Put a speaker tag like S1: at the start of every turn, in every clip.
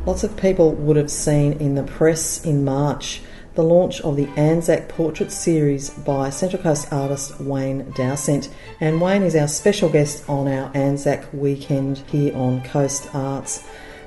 S1: Lots of people would have seen in the press in March the launch of the Anzac Portrait Series by Central Coast artist Wayne Dowsent. And Wayne is our special guest on our Anzac weekend here on Coast Arts.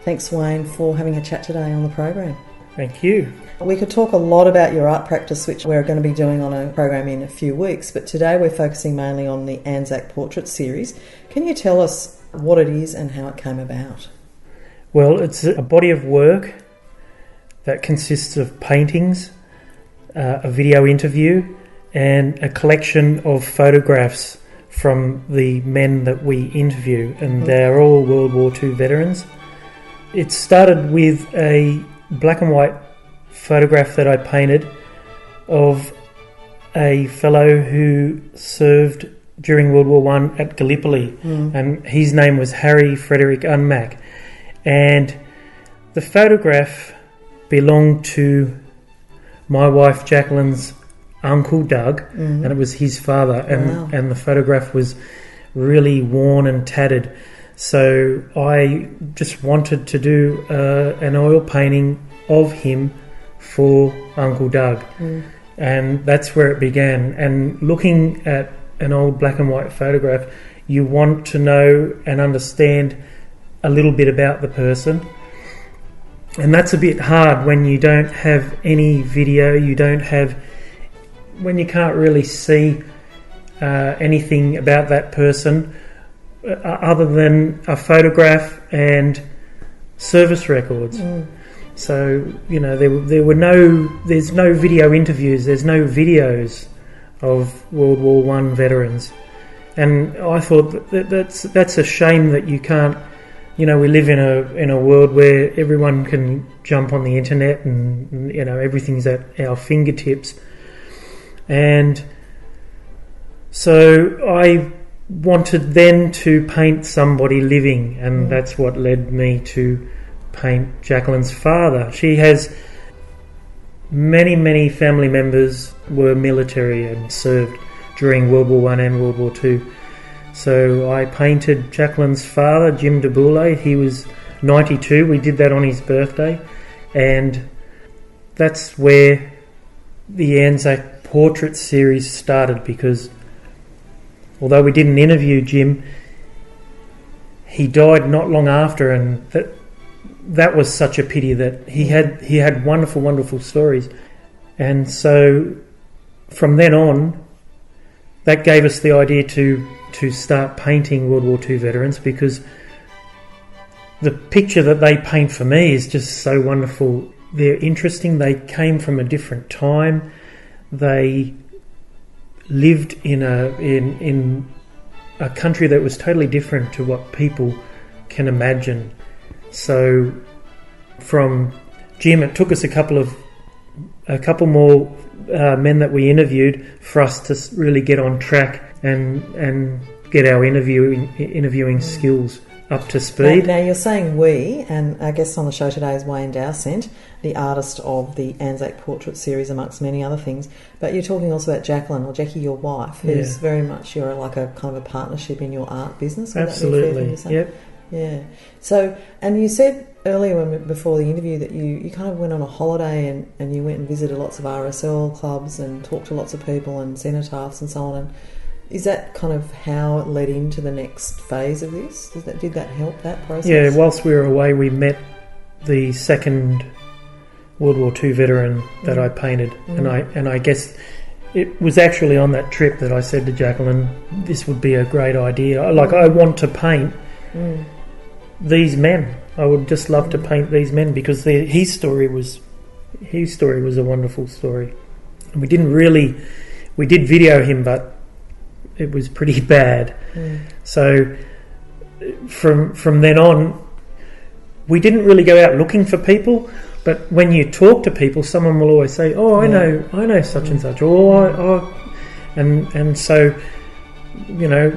S1: Thanks, Wayne, for having a chat today on the program.
S2: Thank you.
S1: We could talk a lot about your art practice, which we're going to be doing on a program in a few weeks, but today we're focusing mainly on the Anzac Portrait Series. Can you tell us what it is and how it came about?
S2: Well, it's a body of work that consists of paintings, a video interview, and a collection of photographs from the men that we interview, and they're all World War II veterans. It started with a black and white photograph that I painted of a fellow who served during World War I at Gallipoli, and his name was Harry Frederick Unmack. And the photograph belonged to my wife Jacqueline's uncle Doug, and it was his father, and the photograph was really worn and tattered. So I just wanted to do an oil painting of him for Uncle Doug, and that's where it began. And looking at an old black and white photograph, you want to know and understand a little bit about the person, and that's a bit hard when you don't have any video, when you can't really see anything about that person other than a photograph and service records. So, you know, there's no video interviews, there's no videos of World War I veterans, and I thought that's a shame that you can't. You know, we live in a world where everyone can jump on the internet, and you know everything's at our fingertips. And so I wanted then to paint somebody living, and that's what led me to paint Jacqueline's father. She has many family members were military and served during World War I and World War II. So I painted Jacqueline's father, Jim DeBoule. He was 92. We did that on his birthday. And that's where the Anzac Portrait Series started, because although we didn't interview Jim, he died not long after, and that was such a pity. That he had wonderful stories. And so from then on, that gave us the idea to start painting World War II veterans, because the picture that they paint for me is just so wonderful. They're interesting. They came from a different time. They lived in a country that was totally different to what people can imagine. So from Jim, it took us a couple more men that we interviewed for us to really get on track and get our interviewing skills up to speed.
S1: Now you're saying we, and our guest on the show today is Wayne Dowsent, the artist of the Anzac Portrait Series, amongst many other things. But you're talking also about Jacqueline, or Jackie, your wife, who's very much, you're like a kind of a partnership in your art business.
S2: Absolutely, yep.
S1: Yeah. So, and you said earlier before the interview that you kind of went on a holiday and you went and visited lots of RSL clubs and talked to lots of people and cenotaphs and so on. And is that kind of how it led into the next phase of this? Did that help that process?
S2: Yeah, whilst we were away, we met the second World War II veteran that I painted, and I guess it was actually on that trip that I said to Jacqueline, this would be a great idea. Like, I want to paint these men. I would just love to paint these men, because his story was a wonderful story. And we did video him, but it was pretty bad. So from then on, we didn't really go out looking for people. But when you talk to people, someone will always say, "Oh, I know such and such," and so, you know,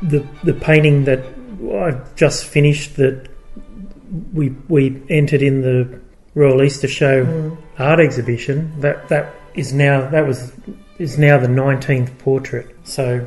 S2: the painting that I've just finished, that we entered in the Royal Easter Show art exhibition, that is now the 19th portrait. So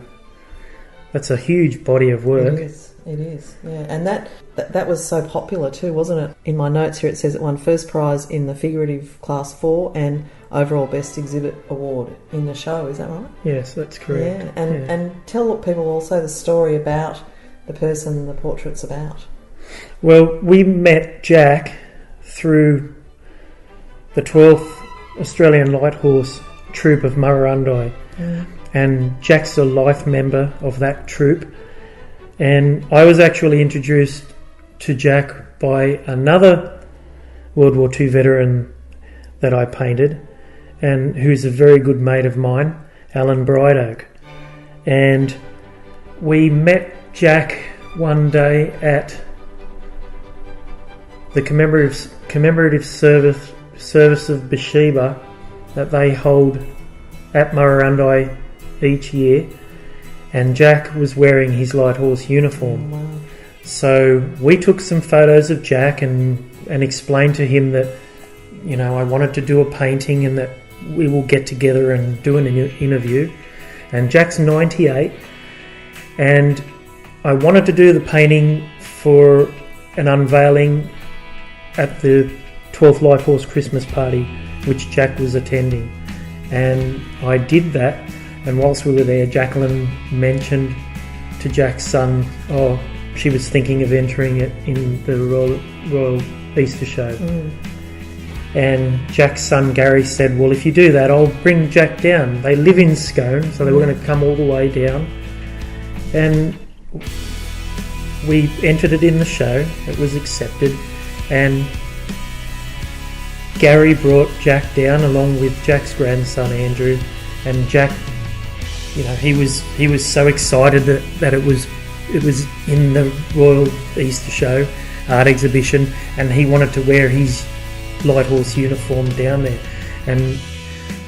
S2: that's a huge body of work.
S1: It is, yeah. And that was so popular too, wasn't it? In my notes here it says it won first prize in the figurative class 4 and overall best exhibit award in the show. Is that right?
S2: Yes, that's correct.
S1: Yeah, and tell people also the story about the person the portrait's about.
S2: Well, we met Jack through the 12th Australian Light Horse Troop of Murrurundi. And Jack's a life member of that troop. And I was actually introduced to Jack by another World War II veteran that I painted, and who's a very good mate of mine, Alan Brideoak. And we met Jack one day at the commemorative service of Bathsheba that they hold at Murrurundi each year, and Jack was wearing his light horse uniform.
S1: Wow.
S2: So we took some photos of Jack and explained to him that, you know, I wanted to do a painting and that we will get together and do an interview. And Jack's 98, and I wanted to do the painting for an unveiling at the 12th Light Horse Christmas party, which Jack was attending. And I did that, and whilst we were there, Jacqueline mentioned to Jack's son, she was thinking of entering it in the Royal Easter Show. And Jack's son Gary said, well, if you do that, I'll bring Jack down. They live in Scone, so they were going to come all the way down. And we entered it in the show. It was accepted, and Gary brought Jack down along with Jack's grandson Andrew, and Jack, you know, he was so excited that it was in the Royal Easter Show art exhibition, and he wanted to wear his light horse uniform down there. And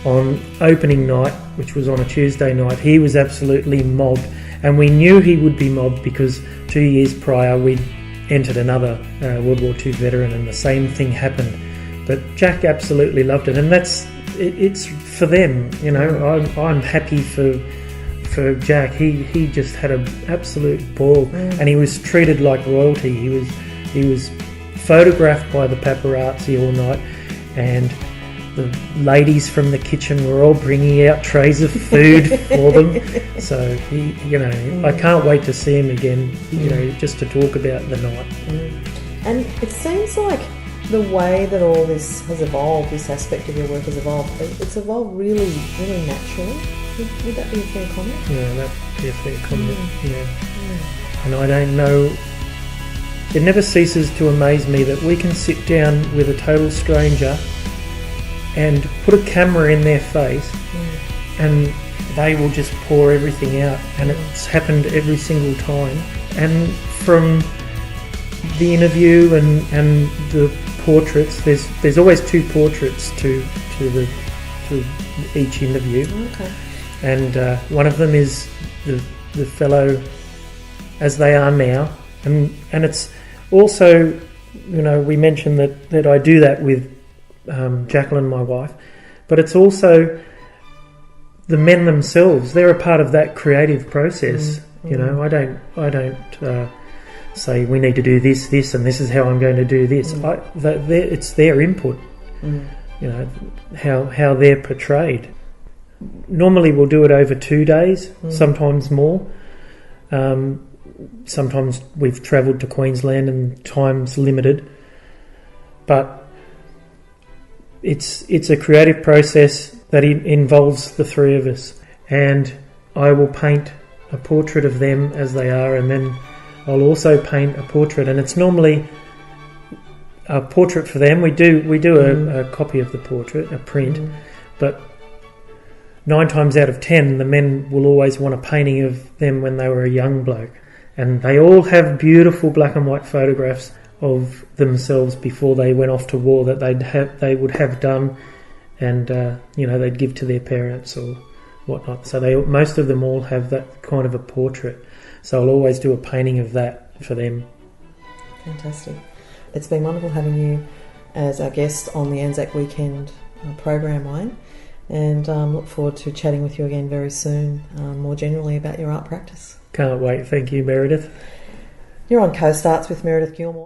S2: on opening night, which was on a Tuesday night, he was absolutely mobbed, and we knew he would be mobbed because 2 years prior we'd entered another World War II veteran, and the same thing happened. But Jack absolutely loved it, and it's for them, you know. I'm happy for Jack. He just had an absolute ball, and he was treated like royalty. He was photographed by the paparazzi all night, and the ladies from the kitchen were all bringing out trays of food for them. So I can't wait to see him again, you know, just to talk about the night.
S1: And it seems like the way that all this has evolved, this aspect of your work has evolved, it's evolved really, really naturally. Would that be a fair comment?
S2: Yeah, that'd be a fair comment, yeah. And I don't know, it never ceases to amaze me that we can sit down with a total stranger and put a camera in their face and they will just pour everything out, and it's happened every single time. And from the interview and the portraits, there's always two portraits to each interview.
S1: Okay.
S2: And one of them is the fellow as they are now, and it's also, you know, we mentioned that I do that with Jacqueline, my wife, but it's also the men themselves. They're a part of that creative process. You know, I don't say we need to do this, and this is how I'm going to do this. It's their input. You know, how they're portrayed. Normally we'll do it over 2 days, sometimes more. Sometimes we've travelled to Queensland and time's limited, but it's a creative process that involves the three of us, and I will paint a portrait of them as they are, and then I'll also paint a portrait, and it's normally a portrait for them. We do a copy of the portrait, a print, but 9 times out of 10 the men will always want a painting of them when they were a young bloke, and they all have beautiful black and white photographs of themselves before they went off to war that they would have done, and they'd give to their parents or whatnot. So most of them all have that kind of a portrait. So I'll always do a painting of that for them. Fantastic.
S1: It's been wonderful having you as our guest on the Anzac Weekend program, Wayne, and look forward to chatting with you again very soon, more generally about your art practice.
S2: Can't wait. Thank you, Meredith.
S1: You're on Co-Starts with Meredith Gilmore.